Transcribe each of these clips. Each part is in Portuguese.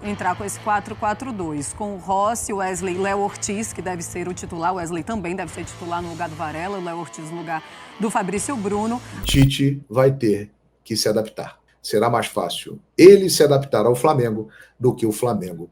entrar com esse 4-4-2, com o Rossi, o Wesley e Léo Ortiz, que deve ser o titular. O Wesley também deve ser titular no lugar do Varela, o Léo Ortiz no lugar do Fabrício Bruno. Tite vai ter que se adaptar. Será mais fácil ele se adaptar ao Flamengo do que o Flamengo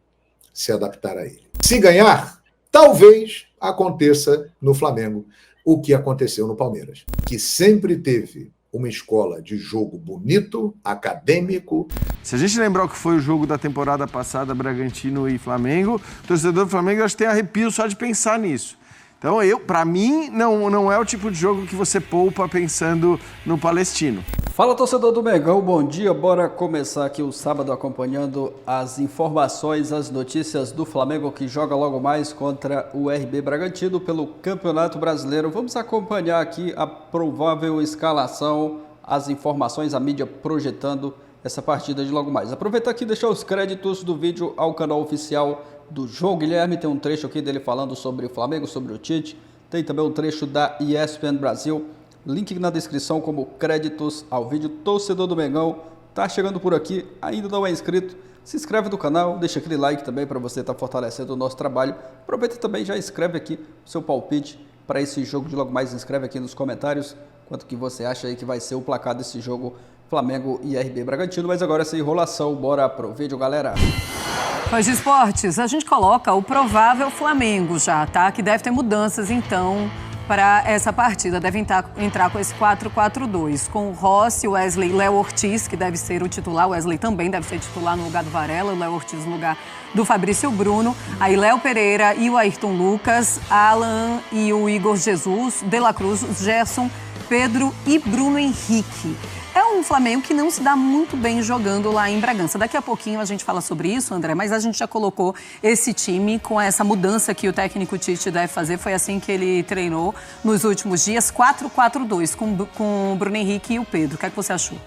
se adaptar a ele. Se ganhar, talvez aconteça no Flamengo o que aconteceu no Palmeiras, que sempre teve uma escola de jogo bonito, acadêmico. Se a gente lembrar o que foi o jogo da temporada passada, Bragantino e Flamengo, o torcedor do Flamengo acho que tem arrepio só de pensar nisso. Então, para mim, não é o tipo de jogo que você poupa pensando no Palestino. Fala, torcedor do Mengão, bom dia. Bora começar aqui o sábado acompanhando as informações, as notícias do Flamengo, que joga logo mais contra o RB Bragantino pelo Campeonato Brasileiro. Vamos acompanhar aqui a provável escalação, as informações, a mídia projetando essa partida de logo mais. Aproveitar aqui e deixar os créditos do vídeo ao canal oficial do João Guilherme. Tem um trecho aqui dele falando sobre o Flamengo, sobre o Tite. Tem também um trecho da ESPN Brasil. Link na descrição como créditos ao vídeo. Torcedor do Mengão, tá chegando por aqui, ainda não é inscrito, se inscreve no canal, deixa aquele like também para você estar fortalecendo o nosso trabalho. Aproveita também, já escreve aqui o seu palpite para esse jogo de logo mais. Inscreve aqui nos comentários quanto que você acha aí que vai ser o placar desse jogo Flamengo e RB Bragantino. Mas agora essa enrolação, bora pro vídeo, galera. Pois de esportes, a gente coloca o provável Flamengo já, tá? Que deve ter mudanças, então, para essa partida. Deve entrar com esse 4-4-2, com o Rossi, o Wesley e Léo Ortiz, que deve ser o titular. O Wesley também deve ser titular no lugar do Varela, o Léo Ortiz no lugar do Fabrício Bruno. Aí Léo Pereira e o Ayrton Lucas, Alan e o Igor Jesus, De La Cruz, Gerson, Pedro e Bruno Henrique. É um Flamengo que não se dá muito bem jogando lá em Bragança. Daqui a pouquinho a gente fala sobre isso, André, mas a gente já colocou esse time com essa mudança que o técnico Tite deve fazer. Foi assim que ele treinou nos últimos dias, 4-4-2, com o Bruno Henrique e o Pedro. O que é que você achou?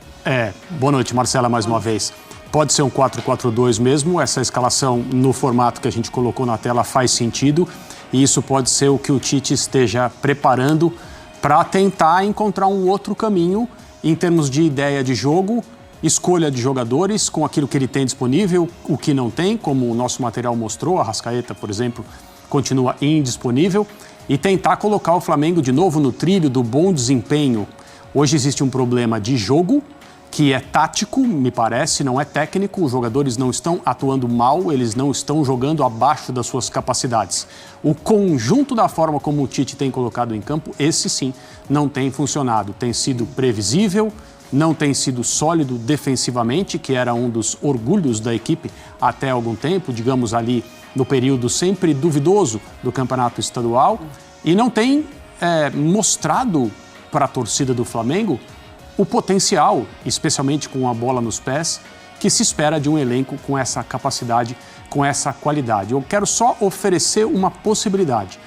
Boa noite, Marcela, mais uma vez. Pode ser um 4-4-2 mesmo, essa escalação no formato que a gente colocou na tela faz sentido. E isso pode ser o que o Tite esteja preparando para tentar encontrar um outro caminho em termos de ideia de jogo, escolha de jogadores com aquilo que ele tem disponível, o que não tem, como o nosso material mostrou, a Arrascaeta, por exemplo, continua indisponível, e tentar colocar o Flamengo de novo no trilho do bom desempenho. Hoje existe um problema de jogo, que é tático, me parece, não é técnico. Os jogadores não estão atuando mal, eles não estão jogando abaixo das suas capacidades. O conjunto da forma como o Tite tem colocado em campo, esse sim, não tem funcionado. Tem sido previsível, não tem sido sólido defensivamente, que era um dos orgulhos da equipe até algum tempo, digamos ali no período sempre duvidoso do campeonato estadual, e não tem mostrado para a torcida do Flamengo o potencial, especialmente com a bola nos pés, que se espera de um elenco com essa capacidade, com essa qualidade. Eu quero só oferecer uma possibilidade.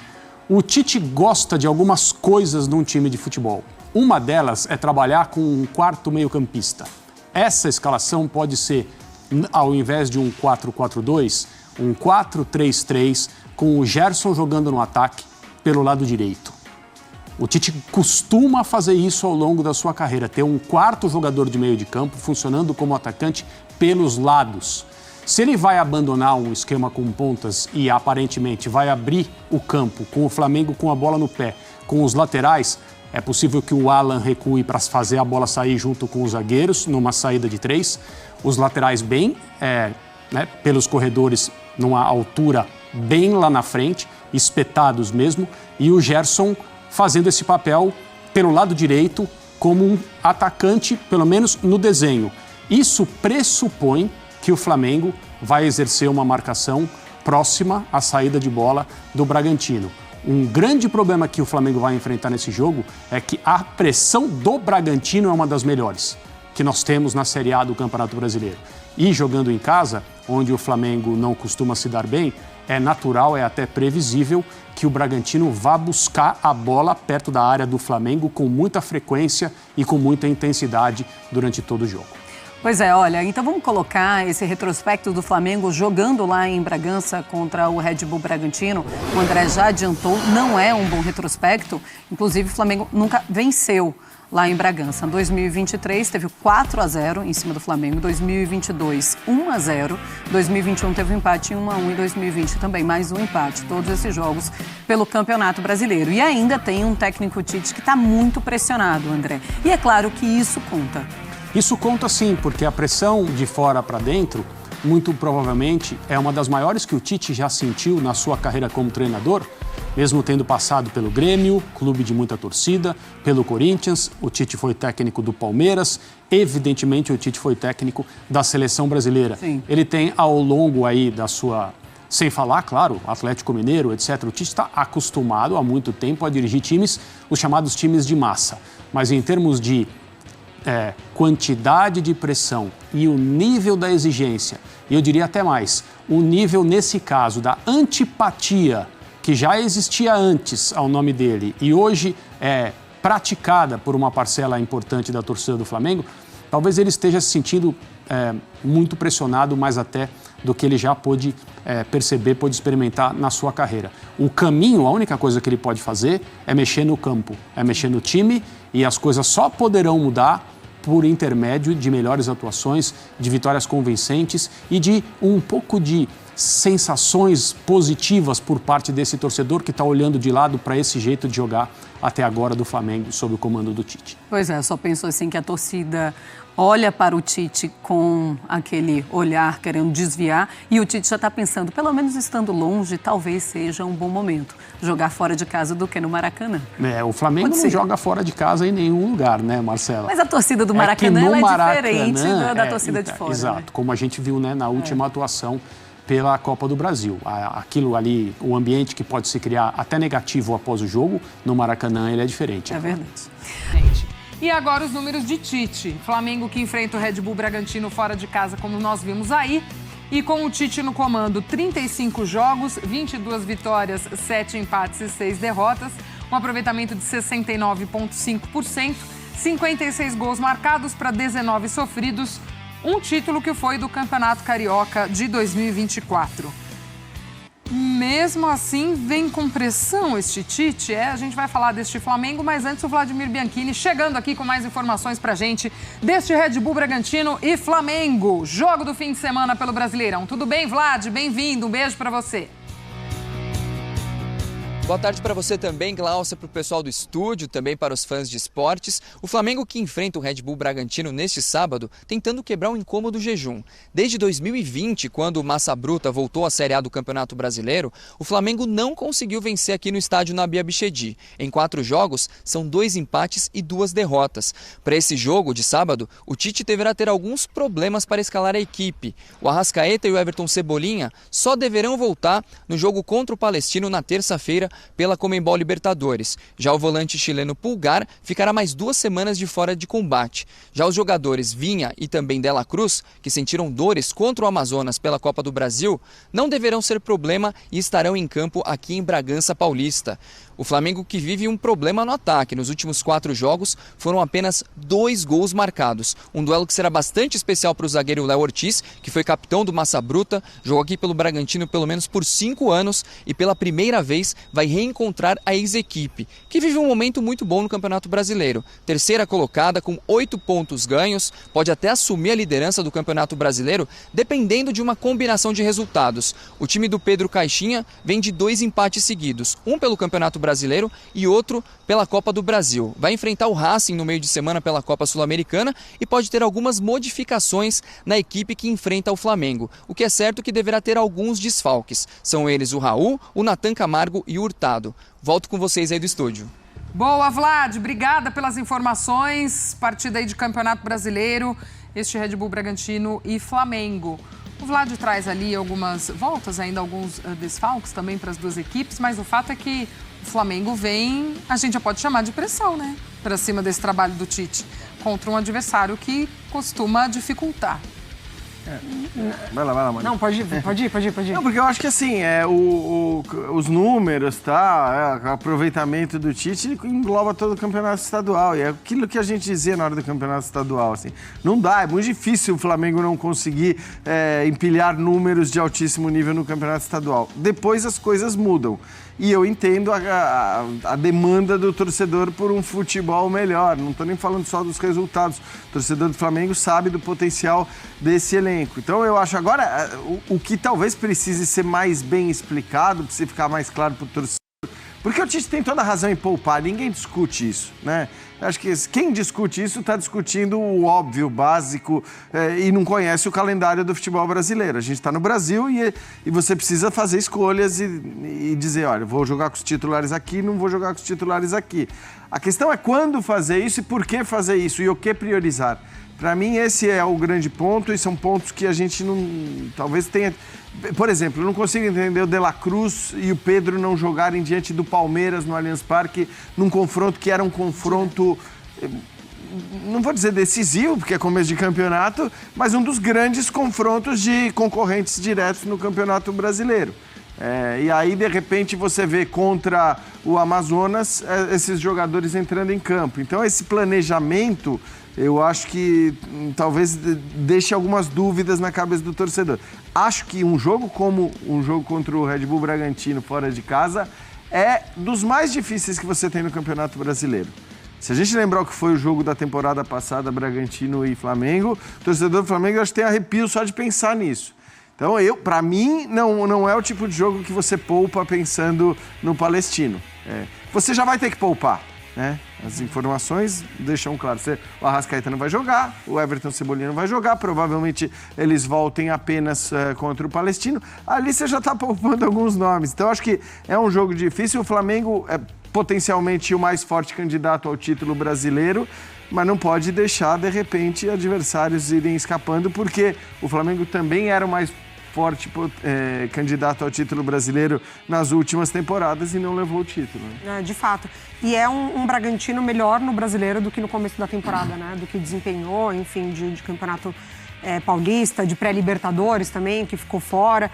O Tite gosta de algumas coisas num time de futebol. Uma delas é trabalhar com um quarto meio-campista. Essa escalação pode ser, ao invés de um 4-4-2, um 4-3-3, com o Gerson jogando no ataque pelo lado direito. O Tite costuma fazer isso ao longo da sua carreira, ter um quarto jogador de meio de campo funcionando como atacante pelos lados. Se ele vai abandonar um esquema com pontas e aparentemente vai abrir o campo com o Flamengo com a bola no pé, com os laterais, é possível que o Alan recue para fazer a bola sair junto com os zagueiros, numa saída de 3. Os laterais bem, pelos corredores, numa altura bem lá na frente, espetados mesmo, e o Gerson fazendo esse papel pelo lado direito como um atacante, pelo menos no desenho. Isso pressupõe que o Flamengo vai exercer uma marcação próxima à saída de bola do Bragantino. Um grande problema que o Flamengo vai enfrentar nesse jogo é que a pressão do Bragantino é uma das melhores que nós temos na Série A do Campeonato Brasileiro. E jogando em casa, onde o Flamengo não costuma se dar bem, é natural, é até previsível que o Bragantino vá buscar a bola perto da área do Flamengo com muita frequência e com muita intensidade durante todo o jogo. Pois é, olha, então vamos colocar esse retrospecto do Flamengo jogando lá em Bragança contra o Red Bull Bragantino. O André já adiantou, não é um bom retrospecto. Inclusive, o Flamengo nunca venceu lá em Bragança. Em 2023 teve 4-0 em cima do Flamengo, em 2022 1-0, 2021 teve um empate em 1-1 e 2020 também mais um empate. Todos esses jogos pelo Campeonato Brasileiro. E ainda tem um técnico Tite que está muito pressionado, André. E é claro que isso conta. Isso conta sim, porque a pressão de fora para dentro, muito provavelmente, é uma das maiores que o Tite já sentiu na sua carreira como treinador, mesmo tendo passado pelo Grêmio, clube de muita torcida, pelo Corinthians, o Tite foi técnico do Palmeiras, evidentemente o Tite foi técnico da seleção brasileira. Sim. Ele tem ao longo aí da sua, sem falar, claro, Atlético Mineiro, etc., o Tite está acostumado há muito tempo a dirigir times, os chamados times de massa. Mas em termos de quantidade de pressão e o nível da exigência, e eu diria até mais, o nível, nesse caso, da antipatia que já existia antes ao nome dele e hoje é praticada por uma parcela importante da torcida do Flamengo, talvez ele esteja se sentindo muito pressionado, mais até do que ele já pôde perceber, pôde experimentar na sua carreira. O caminho, a única coisa que ele pode fazer é mexer no campo, é mexer no time, e as coisas só poderão mudar por intermédio de melhores atuações, de vitórias convincentes e de um pouco de sensações positivas por parte desse torcedor que está olhando de lado para esse jeito de jogar até agora do Flamengo sob o comando do Tite. Pois é, só penso assim que a torcida olha para o Tite com aquele olhar querendo desviar e o Tite já está pensando, pelo menos estando longe, talvez seja um bom momento jogar fora de casa do que no Maracanã. O Flamengo não joga fora de casa em nenhum lugar, né, Marcela? Mas a torcida do Maracanã ela é diferente da torcida de fora. Exato, né? como a gente viu, né, na última atuação pela Copa do Brasil. Aquilo ali, o ambiente que pode se criar até negativo após o jogo, no Maracanã ele é diferente. É verdade. E agora os números de Tite. Flamengo que enfrenta o Red Bull Bragantino fora de casa, como nós vimos aí. E com o Tite no comando, 35 jogos, 22 vitórias, 7 empates e 6 derrotas. Um aproveitamento de 69,5%, 56 gols marcados para 19 sofridos. Um título que foi do Campeonato Carioca de 2024. Mesmo assim, vem com pressão este Tite. A gente vai falar deste Flamengo, mas antes o Vladimir Bianchini chegando aqui com mais informações pra gente deste Red Bull Bragantino e Flamengo. Jogo do fim de semana pelo Brasileirão. Tudo bem, Vlad? Bem-vindo. Um beijo pra você. Boa tarde para você também, Glaucia, para o pessoal do estúdio, também para os fãs de esportes. O Flamengo que enfrenta o Red Bull Bragantino neste sábado, tentando quebrar um incômodo jejum. Desde 2020, quando o Massa Bruta voltou à Série A do Campeonato Brasileiro, o Flamengo não conseguiu vencer aqui no estádio Nabi Abichedi. Em 4 jogos, são 2 empates e 2 derrotas. Para esse jogo de sábado, o Tite deverá ter alguns problemas para escalar a equipe. O Arrascaeta e o Everton Cebolinha só deverão voltar no jogo contra o Palestino na terça-feira, pela Conmebol Libertadores. Já o volante chileno Pulgar ficará mais 2 semanas de fora de combate. Já os jogadores Vinha e também Dela Cruz, que sentiram dores contra o Amazonas pela Copa do Brasil, não deverão ser problema e estarão em campo aqui em Bragança Paulista. O Flamengo que vive um problema no ataque. Nos últimos 4 jogos foram apenas 2 gols marcados. Um duelo que será bastante especial para o zagueiro Léo Ortiz, que foi capitão do Massa Bruta, jogou aqui pelo Bragantino pelo menos por 5 anos e pela primeira vez vai reencontrar a ex-equipe, que vive um momento muito bom no Campeonato Brasileiro. Terceira colocada com 8 pontos ganhos, pode até assumir a liderança do Campeonato Brasileiro, dependendo de uma combinação de resultados. O time do Pedro Caixinha vem de 2 empates seguidos, um pelo Campeonato Brasileiro e outro pela Copa do Brasil. Vai enfrentar o Racing no meio de semana pela Copa Sul-Americana e pode ter algumas modificações na equipe que enfrenta o Flamengo. O que é certo que deverá ter alguns desfalques. São eles o Raul, o Natan Camargo e o Hurtado. Volto com vocês aí do estúdio. Boa, Vlad. Obrigada pelas informações. Partida aí de Campeonato Brasileiro, este Red Bull Bragantino e Flamengo. O Vlad traz ali algumas voltas, ainda alguns desfalques também para as duas equipes, mas o fato é que o Flamengo vem, a gente já pode chamar de pressão, né? Para cima desse trabalho do Tite, contra um adversário que costuma dificultar. Vai lá, Mari. Não, pode ir. Não, porque eu acho que assim, os números, tá? O aproveitamento do Tite engloba todo o campeonato estadual. E é aquilo que a gente dizia na hora do campeonato estadual, assim. Não dá, é muito difícil o Flamengo não conseguir empilhar números de altíssimo nível no campeonato estadual. Depois as coisas mudam. E eu entendo a demanda do torcedor por um futebol melhor. Não estou nem falando só dos resultados. O torcedor do Flamengo sabe do potencial desse elenco. Então eu acho agora o que talvez precise ser mais bem explicado, precisa ficar mais claro para o torcedor. Porque o Tite tem toda a razão em poupar, ninguém discute isso, né? Eu acho que quem discute isso está discutindo o óbvio, básico, e não conhece o calendário do futebol brasileiro. A gente está no Brasil e você precisa fazer escolhas e dizer, olha, vou jogar com os titulares aqui, não vou jogar com os titulares aqui. A questão é quando fazer isso e por que fazer isso e o que priorizar. Para mim, esse é o grande ponto e são pontos que a gente não... talvez tenha... Por exemplo, eu não consigo entender o De La Cruz e o Pedro não jogarem diante do Palmeiras no Allianz Parque num confronto que era um confronto, não vou dizer decisivo, porque é começo de campeonato, mas um dos grandes confrontos de concorrentes diretos no Campeonato Brasileiro. E aí, de repente, você vê contra o Amazonas esses jogadores entrando em campo. Então, esse planejamento... eu acho que talvez deixe algumas dúvidas na cabeça do torcedor. Acho que um jogo como um jogo contra o Red Bull Bragantino fora de casa é dos mais difíceis que você tem no Campeonato Brasileiro. Se a gente lembrar o que foi o jogo da temporada passada, Bragantino e Flamengo, o torcedor do Flamengo acho que tem arrepio só de pensar nisso. Então, para mim, não é o tipo de jogo que você poupa pensando no Palestino. Você já vai ter que poupar, né? As informações deixam claro. O Arrascaeta não vai jogar, o Everton Cebolinha não vai jogar, provavelmente eles voltem apenas contra o Palestino. Ali você já está poupando alguns nomes. Então, acho que é um jogo difícil. O Flamengo é potencialmente o mais forte candidato ao título brasileiro, mas não pode deixar, de repente, adversários irem escapando, porque o Flamengo também era o mais forte candidato ao título brasileiro nas últimas temporadas e não levou o título. De fato. E é um Bragantino melhor no brasileiro do que no começo da temporada, né? Do que desempenhou, enfim, de campeonato paulista, de pré-libertadores também, que ficou fora.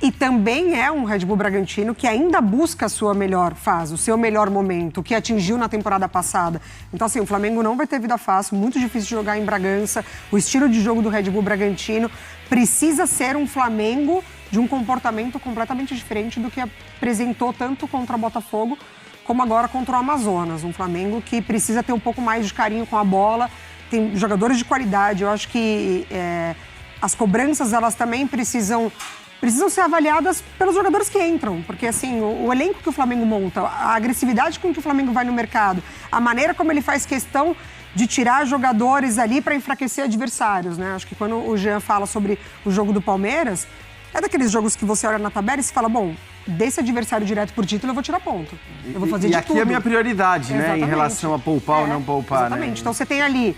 E também é um Red Bull Bragantino que ainda busca a sua melhor fase, o seu melhor momento, o que atingiu na temporada passada. Então, assim, o Flamengo não vai ter vida fácil, muito difícil de jogar em Bragança. O estilo de jogo do Red Bull Bragantino precisa ser um Flamengo de um comportamento completamente diferente do que apresentou tanto contra o Botafogo como agora contra o Amazonas. Um Flamengo que precisa ter um pouco mais de carinho com a bola, tem jogadores de qualidade. Eu acho que as cobranças, elas também precisam ser avaliadas pelos jogadores que entram, porque assim, o elenco que o Flamengo monta, a agressividade com que o Flamengo vai no mercado, a maneira como ele faz questão de tirar jogadores ali para enfraquecer adversários, né? Acho que quando o Jean fala sobre o jogo do Palmeiras, é daqueles jogos que você olha na tabela e se fala, bom, desse adversário direto por título eu vou tirar ponto. Eu vou fazer de tudo. E aqui é a minha prioridade, né? Em relação a poupar ou não poupar, exatamente. Né? Então você tem ali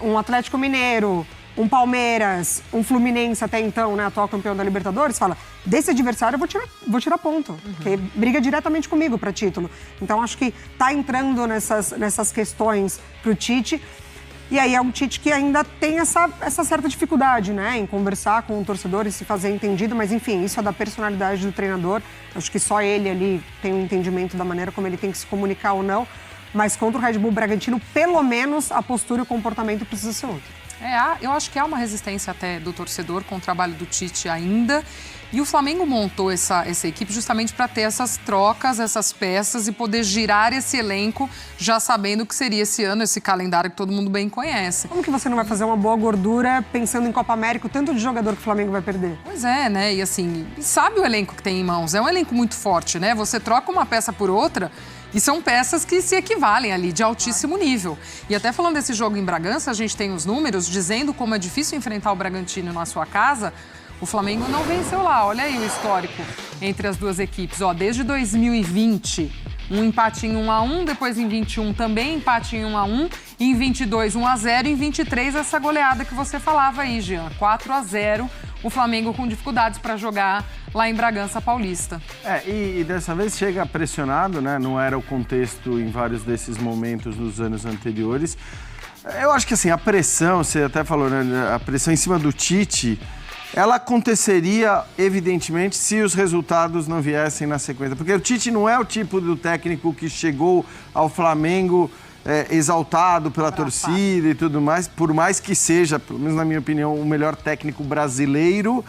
um Atlético Mineiro, um Palmeiras, um Fluminense até então, né, atual campeão da Libertadores, fala, desse adversário eu vou tirar ponto, porque briga diretamente comigo para título. Então acho que tá entrando nessas questões pro Tite, e aí é um Tite que ainda tem essa certa dificuldade, né, em conversar com o torcedor e se fazer entendido, mas enfim, isso é da personalidade do treinador, acho que só ele ali tem um entendimento da maneira como ele tem que se comunicar ou não, mas contra o Red Bull Bragantino, pelo menos a postura e o comportamento precisa ser outro. Eu acho que há uma resistência até do torcedor com o trabalho do Tite ainda. E o Flamengo montou essa equipe justamente para ter essas trocas, essas peças e poder girar esse elenco já sabendo que seria esse ano, esse calendário que todo mundo bem conhece. Como que você não vai fazer uma boa gordura pensando em Copa América, o tanto de jogador que o Flamengo vai perder? Pois é, né? E assim, sabe o elenco que tem em mãos. É um elenco muito forte, né? Você troca uma peça por outra... E são peças que se equivalem ali, de altíssimo nível. E até falando desse jogo em Bragança, a gente tem os números dizendo como é difícil enfrentar o Bragantino na sua casa. O Flamengo não venceu lá. Olha aí o histórico entre as duas equipes. Desde 2020, um empate em 1-1, depois em 21 também empate em 1-1, e em 22, 1-0, e em 23 essa goleada que você falava aí, Jean. 4-0, o Flamengo com dificuldades para jogar lá em Bragança Paulista. E dessa vez chega pressionado, né? Não era o contexto em vários desses momentos nos anos anteriores. Eu acho que assim, a pressão, você até falou, né? A pressão em cima do Tite ela aconteceria, evidentemente, se os resultados não viessem na sequência. Porque o Tite não é o tipo do técnico que chegou ao Flamengo exaltado pela torcida e tudo mais, por mais que seja, pelo menos na minha opinião, o melhor técnico brasileiro,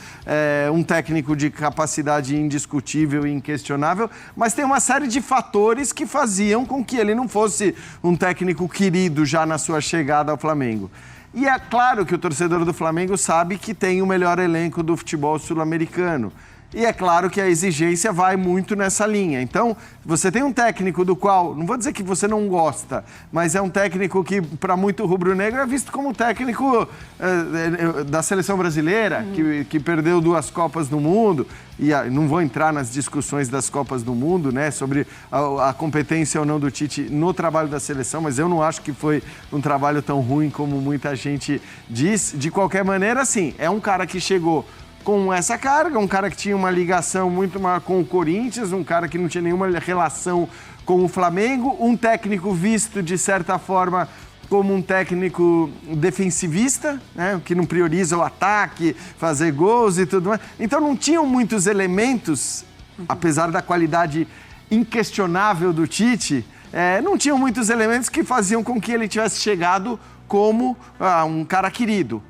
um técnico de capacidade indiscutível e inquestionável, mas tem uma série de fatores que faziam com que ele não fosse um técnico querido já na sua chegada ao Flamengo. E é claro que o torcedor do Flamengo sabe que tem o melhor elenco do futebol sul-americano. E é claro que a exigência vai muito nessa linha. Então, você tem um técnico do qual, não vou dizer que você não gosta, mas é um técnico que, para muito rubro-negro, é visto como técnico da seleção brasileira, que perdeu 2 Copas do Mundo. E não vou entrar nas discussões das Copas do Mundo, né, sobre a competência ou não do Tite no trabalho da seleção, mas eu não acho que foi um trabalho tão ruim como muita gente diz. De qualquer maneira, sim, é um cara que chegou com essa carga, um cara que tinha uma ligação muito maior com o Corinthians, um cara que não tinha nenhuma relação com o Flamengo, um técnico visto, de certa forma, como um técnico defensivista, né, que não prioriza o ataque, fazer gols e tudo mais. Então não tinham muitos elementos, apesar da qualidade inquestionável do Tite, não tinham muitos elementos que faziam com que ele tivesse chegado como um cara querido.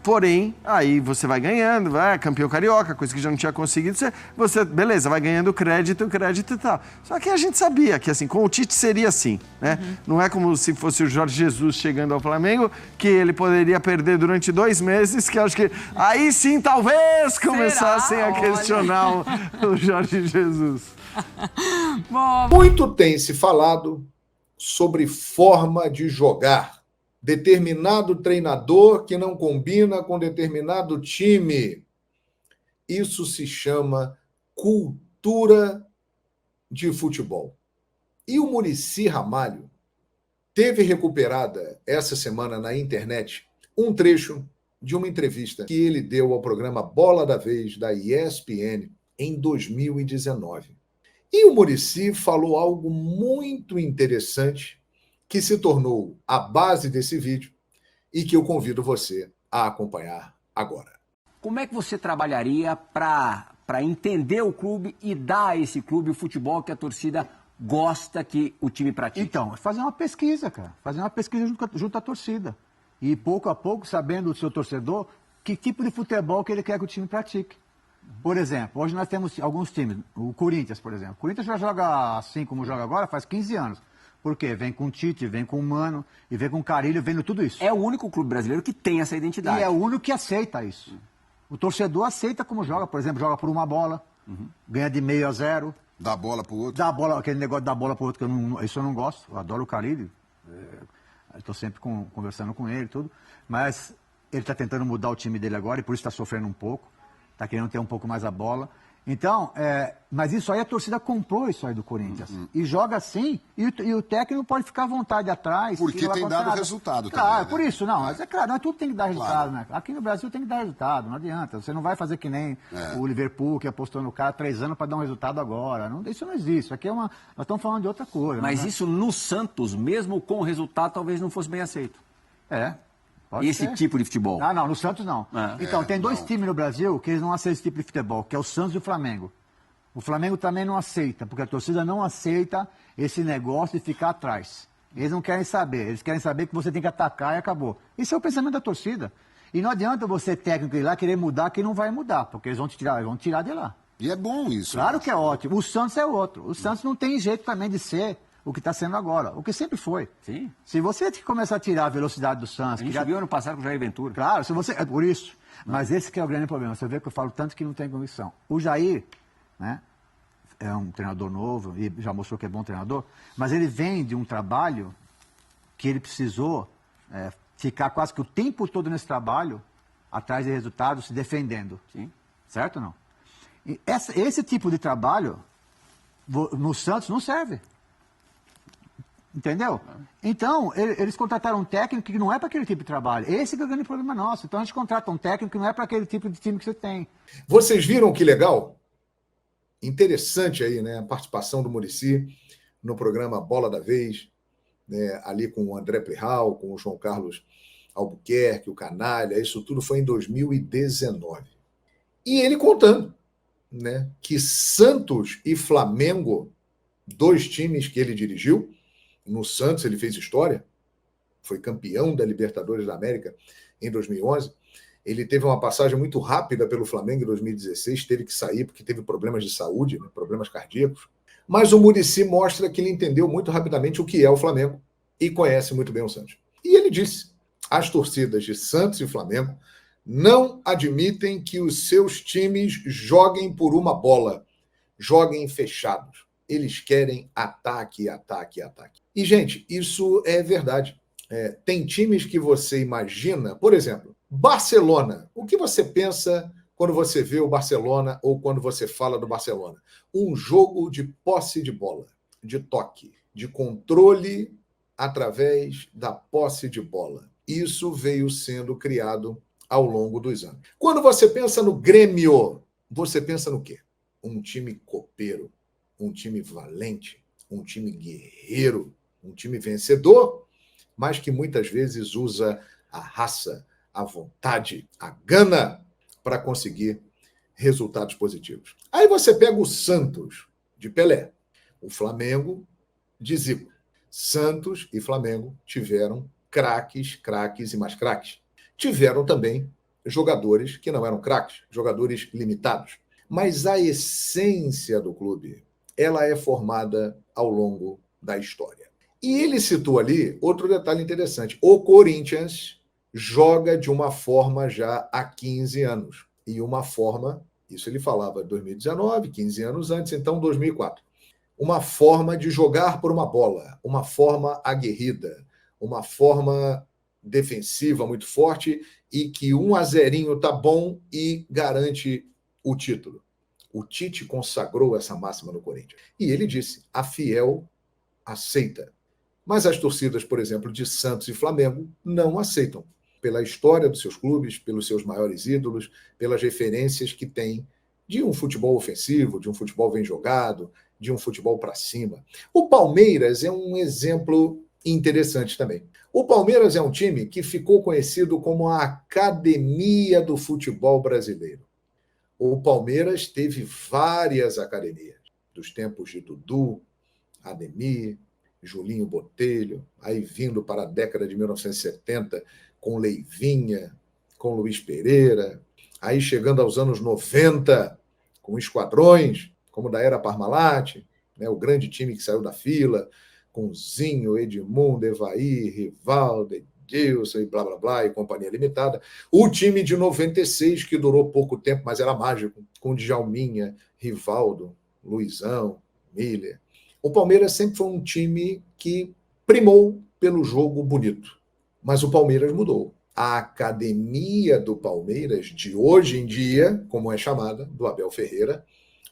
Porém, aí você vai ganhando, vai campeão carioca, coisa que já não tinha conseguido, você beleza, vai ganhando crédito e tal. Só que a gente sabia que, assim, com o Tite seria assim, né? Não é como se fosse o Jorge Jesus chegando ao Flamengo, que ele poderia perder durante 2 meses, que acho que aí sim talvez começassem a questionar o Jorge Jesus. Muito tem se falado sobre forma de jogar. Determinado treinador que não combina com determinado time. Isso se chama cultura de futebol. E o Muricy Ramalho teve recuperada essa semana na internet um trecho de uma entrevista que ele deu ao programa Bola da Vez, da ESPN, em 2019. E o Muricy falou algo muito interessante que se tornou a base desse vídeo e que eu convido você a acompanhar agora. Como é que você trabalharia para entender o clube e dar a esse clube o futebol que a torcida gosta que o time pratique? Então, fazer uma pesquisa, cara. Fazer uma pesquisa junto à torcida. E pouco a pouco, sabendo do seu torcedor, que tipo de futebol que ele quer que o time pratique. Por exemplo, hoje nós temos alguns times. O Corinthians, por exemplo. O Corinthians já joga assim como joga agora faz 15 anos. Por quê? Vem com o Tite, vem com o Mano, e vem com o Carille, vendo tudo isso. É o único clube brasileiro que tem essa identidade. E é o único que aceita isso. O torcedor aceita como joga. Por exemplo, joga por uma bola, ganha de 0-0. Dá a bola pro outro. Dá a bola, aquele negócio de dar bola pro outro, isso eu não gosto. Eu adoro o Carille. Estou sempre conversando com ele e tudo. Mas ele está tentando mudar o time dele agora, e por isso está sofrendo um pouco. Está querendo ter um pouco mais a bola. Então, mas isso aí a torcida comprou isso aí do Corinthians. E joga assim, e o técnico pode ficar à vontade atrás. Porque tem dado resultado também. Claro, né? Por isso, não. Mas é claro, não, tudo tem que dar resultado, né? Aqui no Brasil tem que dar resultado, não adianta. Você não vai fazer que nem o Liverpool, que apostou no cara 3 anos para dar um resultado agora. Não, isso não existe. Aqui nós estamos falando de outra coisa. Mas isso no Santos, mesmo com o resultado, talvez não fosse bem aceito. Esse tipo de futebol. Não, no Santos não. Então, tem 2 times no Brasil que eles não aceitam esse tipo de futebol, que é o Santos e o Flamengo. O Flamengo também não aceita, porque a torcida não aceita esse negócio de ficar atrás. Eles não querem saber, eles querem saber que você tem que atacar e acabou. Isso é o pensamento da torcida. E não adianta você, técnico, ir lá querer mudar, que não vai mudar, porque eles vão tirar de lá. E é bom isso. Claro que é ótimo. O Santos é outro. O Santos não tem jeito também de ser o que está sendo agora, o que sempre foi. Sim. Se você começar a tirar a velocidade do Santos... A gente viu ano passado com o Jair Ventura. Claro, é por isso. Mas esse que é o grande problema. Você vê que eu falo tanto que não tem convicção. O Jair, né, é um treinador novo e já mostrou que é bom treinador, mas ele vem de um trabalho que ele precisou ficar quase que o tempo todo nesse trabalho, atrás de resultados, se defendendo. Sim. Certo ou não? E esse tipo de trabalho no Santos não serve. Entendeu? Então, eles contrataram um técnico que não é para aquele tipo de trabalho. Esse que é o grande problema nosso. Então, a gente contrata um técnico que não é para aquele tipo de time que você tem. Vocês viram que legal? Interessante aí, né? A participação do Muricy no programa Bola da Vez, né? Ali com o André Plihal, com o João Carlos Albuquerque, o Canalha, isso tudo foi em 2019. E ele contando, né, que Santos e Flamengo, 2 times que ele dirigiu, no Santos ele fez história, foi campeão da Libertadores da América em 2011, ele teve uma passagem muito rápida pelo Flamengo em 2016, teve que sair porque teve problemas de saúde, né, problemas cardíacos, mas o Muricy mostra que ele entendeu muito rapidamente o que é o Flamengo e conhece muito bem o Santos. E ele disse, as torcidas de Santos e Flamengo não admitem que os seus times joguem por uma bola, joguem fechados. Eles querem ataque, ataque, ataque. E, gente, isso é verdade. Tem times que você imagina, por exemplo, Barcelona. O que você pensa quando você vê o Barcelona ou quando você fala do Barcelona? Um jogo de posse de bola, de toque, de controle através da posse de bola. Isso veio sendo criado ao longo dos anos. Quando você pensa no Grêmio, você pensa no quê? Um time copeiro, um time valente, um time guerreiro, um time vencedor, mas que muitas vezes usa a raça, a vontade, a gana para conseguir resultados positivos. Aí você pega o Santos, de Pelé, o Flamengo, de Zico. Santos e Flamengo tiveram craques e mais craques. Tiveram também jogadores que não eram craques, jogadores limitados. Mas a essência do clube, ela é formada ao longo da história. E ele citou ali outro detalhe interessante. O Corinthians joga de uma forma já há 15 anos. E uma forma, isso ele falava 2019, 15 anos antes, então 2004. Uma forma de jogar por uma bola, uma forma aguerrida, uma forma defensiva muito forte e que 1-0 tá bom e garante o título. O Tite consagrou essa máxima no Corinthians. E ele disse, a fiel aceita. Mas as torcidas, por exemplo, de Santos e Flamengo não aceitam. Pela história dos seus clubes, pelos seus maiores ídolos, pelas referências que têm de um futebol ofensivo, de um futebol bem jogado, de um futebol para cima. O Palmeiras é um exemplo interessante também. O Palmeiras é um time que ficou conhecido como a academia do futebol brasileiro. O Palmeiras teve várias academias, dos tempos de Dudu, Ademir, Julinho Botelho, aí vindo para a década de 1970 com Leivinha, com Luiz Pereira, aí chegando aos anos 90 com esquadrões, como da era Parmalat, né, o grande time que saiu da fila, com Zinho, Edmundo, Evair, Rivaldo, Edilson e blá, blá, blá, e companhia limitada. O time de 96, que durou pouco tempo, mas era mágico, com Djalminha, Rivaldo, Luizão, Miller. O Palmeiras sempre foi um time que primou pelo jogo bonito. Mas o Palmeiras mudou. A academia do Palmeiras, de hoje em dia, como é chamada, do Abel Ferreira,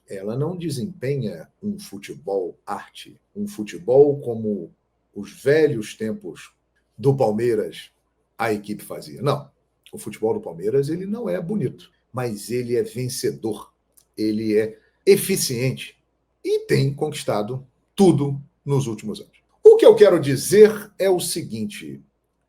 ela não desempenha um futebol arte, um futebol como os velhos tempos do Palmeiras a equipe fazia. Não, o futebol do Palmeiras ele não é bonito, mas ele é vencedor, ele é eficiente e tem conquistado tudo nos últimos anos. O que eu quero dizer é o seguinte,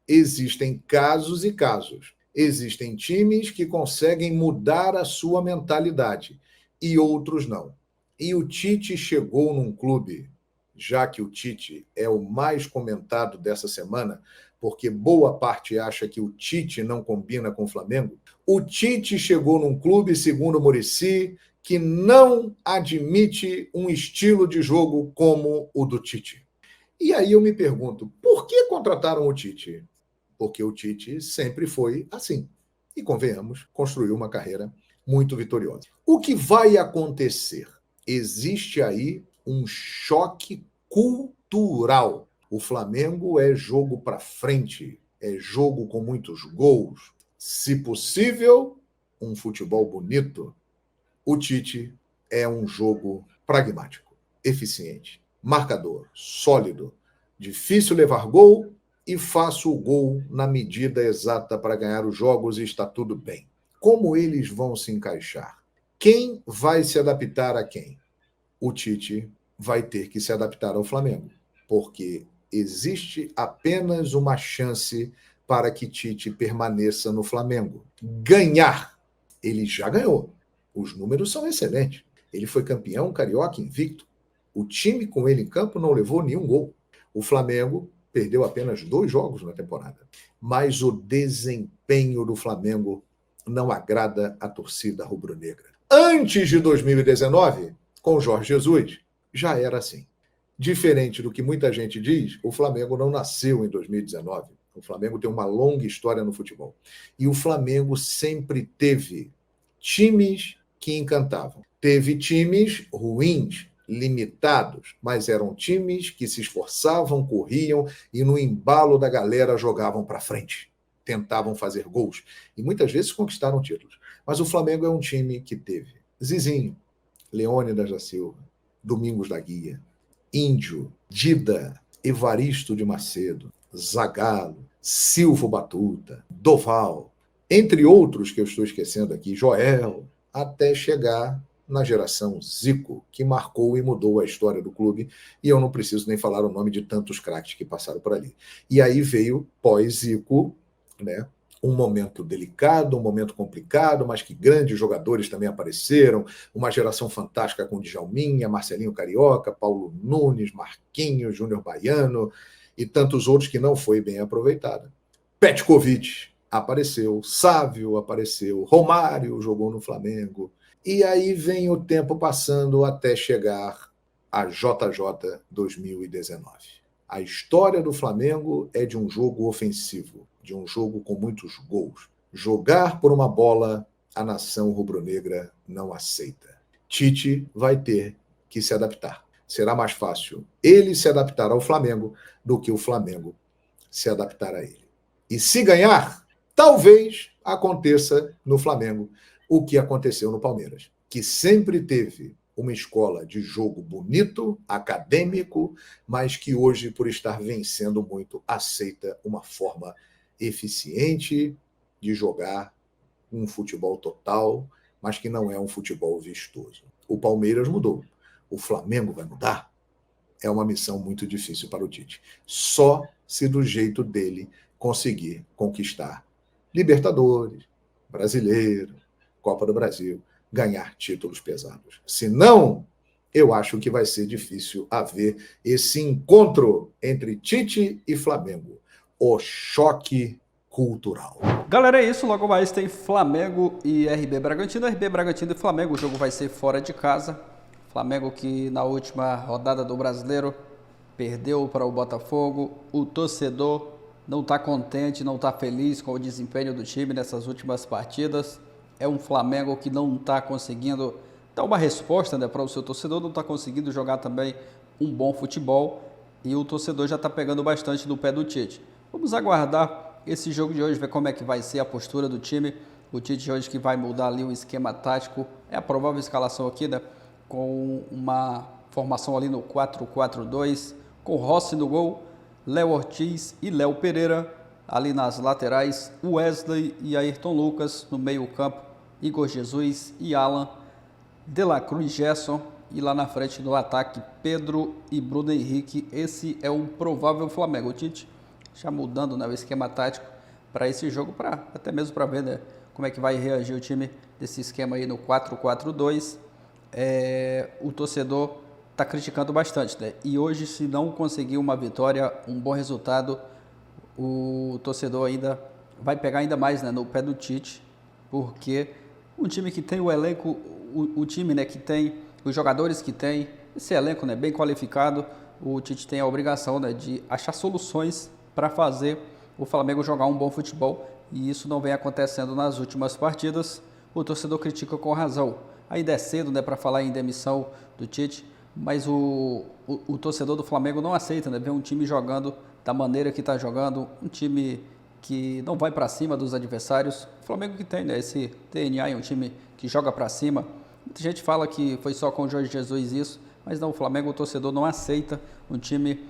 existem casos e casos, existem times que conseguem mudar a sua mentalidade, e outros não. E o Tite chegou num clube, já que o Tite é o mais comentado dessa semana, porque boa parte acha que o Tite não combina com o Flamengo, o Tite chegou num clube, segundo o Muricy, que não admite um estilo de jogo como o do Tite. E aí eu me pergunto, por que contrataram o Tite? Porque o Tite sempre foi assim. E, convenhamos, construiu uma carreira muito vitoriosa. O que vai acontecer? Existe aí um choque cultural. O Flamengo é jogo para frente, é jogo com muitos gols. Se possível, um futebol bonito. O Tite é um jogo pragmático, eficiente, marcador, sólido, difícil levar gol e faço o gol na medida exata para ganhar os jogos e está tudo bem. Como eles vão se encaixar? Quem vai se adaptar a quem? O Tite vai ter que se adaptar ao Flamengo, porque existe apenas uma chance para que Tite permaneça no Flamengo. Ganhar. Ele já ganhou. Os números são excelentes. Ele foi campeão carioca invicto. O time com ele em campo não levou nenhum gol. O Flamengo perdeu apenas 2 jogos na temporada. Mas o desempenho do Flamengo não agrada a torcida rubro-negra. Antes de 2019, com Jorge Jesus, já era assim. Diferente do que muita gente diz, o Flamengo não nasceu em 2019. O Flamengo tem uma longa história no futebol. E o Flamengo sempre teve times que encantavam. Teve times ruins, limitados, mas eram times que se esforçavam, corriam e no embalo da galera jogavam para frente. Tentavam fazer gols. E muitas vezes conquistaram títulos. Mas o Flamengo é um time que teve Zizinho, Leônidas da Silva, Domingos da Guia, Índio, Dida, Evaristo de Macedo, Zagallo, Silvio Batuta, Doval, entre outros que eu estou esquecendo aqui, Joel, até chegar na geração Zico, que marcou e mudou a história do clube, e eu não preciso nem falar o nome de tantos craques que passaram por ali. E aí veio, pós-Zico, né, um momento delicado, um momento complicado, mas que grandes jogadores também apareceram, uma geração fantástica com Djalminha, Marcelinho Carioca, Paulo Nunes, Marquinhos, Júnior Baiano e tantos outros que não foi bem aproveitada. Petkovic apareceu, Sávio apareceu, Romário jogou no Flamengo, e aí vem o tempo passando até chegar a JJ 2019. A história do Flamengo é de um jogo ofensivo, de um jogo com muitos gols. Jogar por uma bola, a nação rubro-negra não aceita. Tite vai ter que se adaptar. Será mais fácil ele se adaptar ao Flamengo do que o Flamengo se adaptar a ele. E se ganhar, talvez aconteça no Flamengo o que aconteceu no Palmeiras, que sempre teve uma escola de jogo bonito, acadêmico, mas que hoje, por estar vencendo muito, aceita uma forma eficiente de jogar um futebol total, mas que não é um futebol vistoso. O Palmeiras mudou. O Flamengo vai mudar? É uma missão muito difícil para o Tite. Só se do jeito dele conseguir conquistar Libertadores, Brasileiro, Copa do Brasil, ganhar títulos pesados. Se não, eu acho que vai ser difícil haver esse encontro entre Tite e Flamengo. O choque cultural. Galera, é isso. Logo mais tem Flamengo e RB Bragantino. RB Bragantino e Flamengo. O jogo vai ser fora de casa. Flamengo que na última rodada do Brasileiro perdeu para o Botafogo. O torcedor não está contente, não está feliz com o desempenho do time nessas últimas partidas. É um Flamengo que não está conseguindo dar uma resposta, né, para o seu torcedor, não está conseguindo jogar também um bom futebol e o torcedor já está pegando bastante no pé do Tite. Vamos aguardar esse jogo de hoje, ver como é que vai ser a postura do time. O Tite hoje que vai mudar ali o esquema tático, é a provável escalação aqui, né, com uma formação ali no 4-4-2, com Rossi no gol, Léo Ortiz e Léo Pereira. Ali nas laterais, Wesley e Ayrton Lucas. No meio campo, Igor Jesus e Alan, De La Cruz, Gerson. E lá na frente no ataque, Pedro e Bruno Henrique. Esse é um provável Flamengo. O Tite já mudando, né, o esquema tático para esse jogo, até mesmo para ver, né, como é que vai reagir o time desse esquema aí no 4-4-2. O torcedor está criticando bastante, né? E hoje, se não conseguir uma vitória, um bom resultado, o torcedor ainda vai pegar ainda mais, né, no pé do Tite, porque um time que tem o elenco, o time, né, que tem os jogadores que tem, esse elenco, né, bem qualificado, o Tite tem a obrigação, né, de achar soluções para fazer o Flamengo jogar um bom futebol, e isso não vem acontecendo nas últimas partidas. O torcedor critica com razão. Ainda é cedo, né, para falar em demissão do Tite, mas o torcedor do Flamengo não aceita, né, ver um time jogando da maneira que está jogando, um time que não vai para cima dos adversários. O Flamengo que tem, né, esse DNA, é um time que joga para cima. Muita gente fala que foi só com o Jorge Jesus isso, mas não, o Flamengo, o torcedor não aceita um time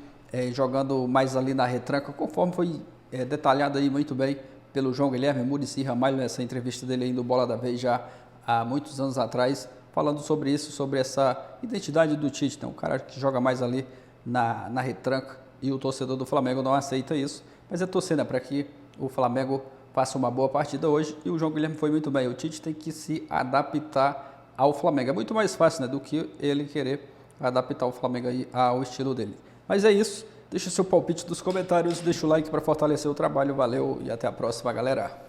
jogando mais ali na retranca, conforme foi detalhado aí muito bem pelo João Guilherme Muricy Ramalho, nessa entrevista dele aí no Bola da Vez já há muitos anos atrás, falando sobre isso, sobre essa identidade do Tite, né, um cara que joga mais ali na retranca. E o torcedor do Flamengo não aceita isso, mas é torcer, né, para que o Flamengo faça uma boa partida hoje. E o João Guilherme foi muito bem. O Tite tem que se adaptar ao Flamengo. É muito mais fácil, né, do que ele querer adaptar o Flamengo aí ao estilo dele. Mas é isso. Deixa o seu palpite nos comentários, deixa o like para fortalecer o trabalho. Valeu e até a próxima, galera.